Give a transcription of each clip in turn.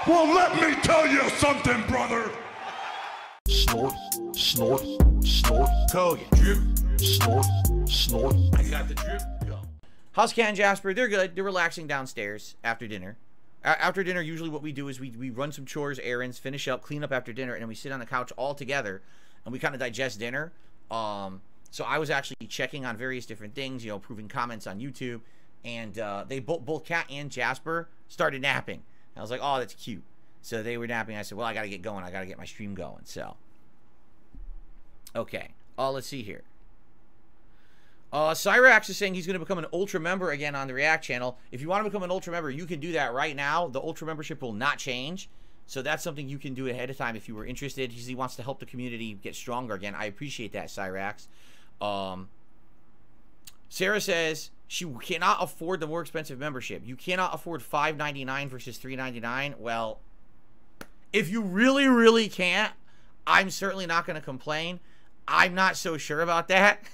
Well, let me tell you something, brother. Snort, snort, snort. Kogan. Drip. Snort, snort. I got the drip. Go. How's Cat and Jasper? They're good. They're relaxing downstairs after dinner. After dinner, usually what we do is we run some chores, errands, finish up, clean up after dinner, and then we sit on the couch all together, and we kind of digest dinner. So I was actually checking on various different things, you know, proving comments on YouTube, and they both Cat and Jasper started napping. I was like, oh, that's cute. So they were napping. I said, well, I got to get going. I got to get my stream going. So, okay. Let's see here. Cyrax is saying he's going to become an Ultra member again on the React channel. If you want to become an Ultra member, you can do that right now. The Ultra membership will not change. So that's something you can do ahead of time if you were interested. He wants to help the community get stronger again. I appreciate that, Cyrax. Sarah says she cannot afford the more expensive membership. You cannot afford $5.99 versus $3.99. Well, if you really, really can't, I'm certainly not going to complain. I'm not so sure about that.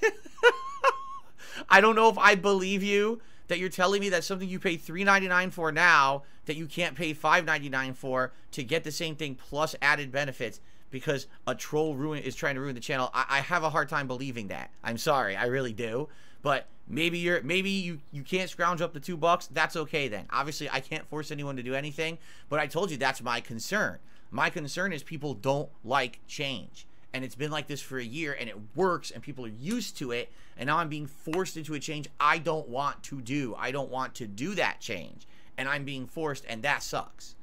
I don't know if I believe you that you're telling me that something you pay $3.99 for now that you can't pay $5.99 for to get the same thing plus added benefits because a troll is trying to ruin the channel. I have a hard time believing that. I'm sorry, I really do. But maybe you can't scrounge up the $2. That's okay then. Obviously, I can't force anyone to do anything, but I told you that's my concern. My concern is people don't like change. And it's been like this for a year, and it works, and people are used to it, and now I'm being forced into a change I don't want to do. I don't want to do that change, and I'm being forced, and that sucks.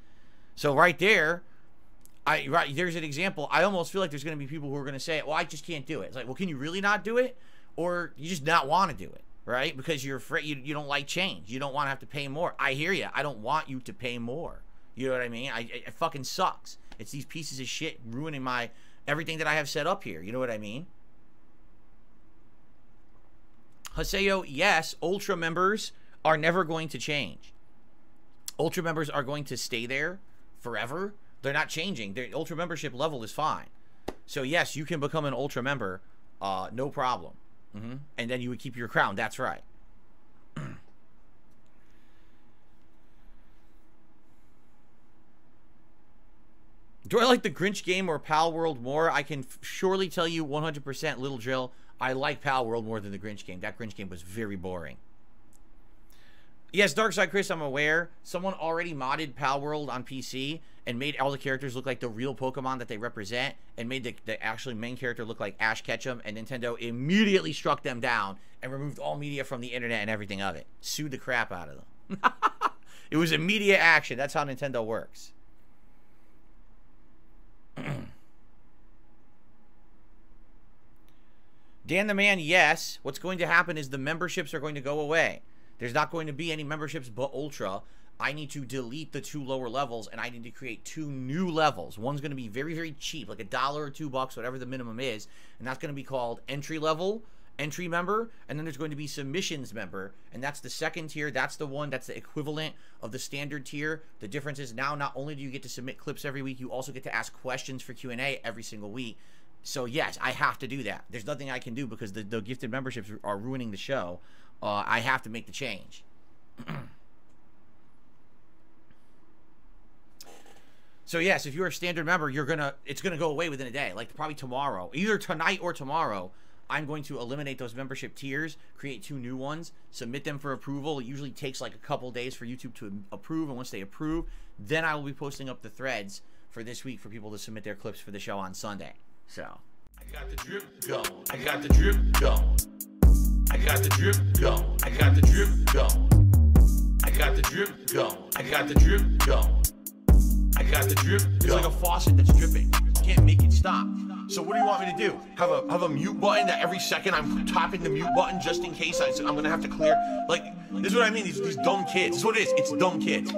So right there, there's an example. I almost feel like there's going to be people who are going to say, well, I just can't do it. It's like, well, can you really not do it? Or you just not want to do it, right? Because you're afraid, you don't like change. You don't want to have to pay more. I hear you. I don't want you to pay more. You know what I mean? It fucking sucks. It's these pieces of shit ruining everything that I have set up here. You know what I mean? Haseo, yes, Ultra members are never going to change. Ultra members are going to stay there forever. They're not changing. Their Ultra membership level is fine. So yes, you can become an Ultra member, no problem. And then you would keep your crown. That's right. Do I like the Grinch game or Pal World more? I can surely tell you 100%, Little Drill, I like Pal World more than the Grinch game. That Grinch game was very boring. Yes, Darkside Chris, I'm aware. Someone already modded Pal World on PC and made all the characters look like the real Pokemon that they represent and made the actually main character look like Ash Ketchum, and Nintendo immediately struck them down and removed all media from the internet and everything of it. Sued the crap out of them. It was immediate action. That's how Nintendo works. Dan the Man, yes. What's going to happen is the memberships are going to go away. There's not going to be any memberships but Ultra. I need to delete the 2 lower levels, and I need to create 2 new levels. One's going to be very, very cheap, like $1 or $2, whatever the minimum is, and that's going to be called entry level, entry member, and then there's going to be submissions member, and that's the second tier. That's the one that's the equivalent of the standard tier. The difference is now not only do you get to submit clips every week, you also get to ask questions for Q&A every single week. So yes, I have to do that. There's nothing I can do because the gifted memberships are ruining the show. I have to make the change. So yes, if you're a standard member, it's gonna go away within a day, like probably tomorrow, either tonight or tomorrow. I'm going to eliminate those membership tiers, create 2 new ones, submit them for approval. It usually takes like a couple days for YouTube to approve, and once they approve, then I will be posting up the threads for this week for people to submit their clips for the show on Sunday. So I got the drip go. I got the drip go. I got the drip go. I got the drip go. I got the drip go. I got the drip go. I got the drip go. it's like a faucet that's dripping. You can't make it stop. So what do you want me to do? Have a mute button that every second I'm tapping the mute button just in case I'm gonna have to clear? Like, this is what I mean, these dumb kids. This is what it is, it's dumb kids.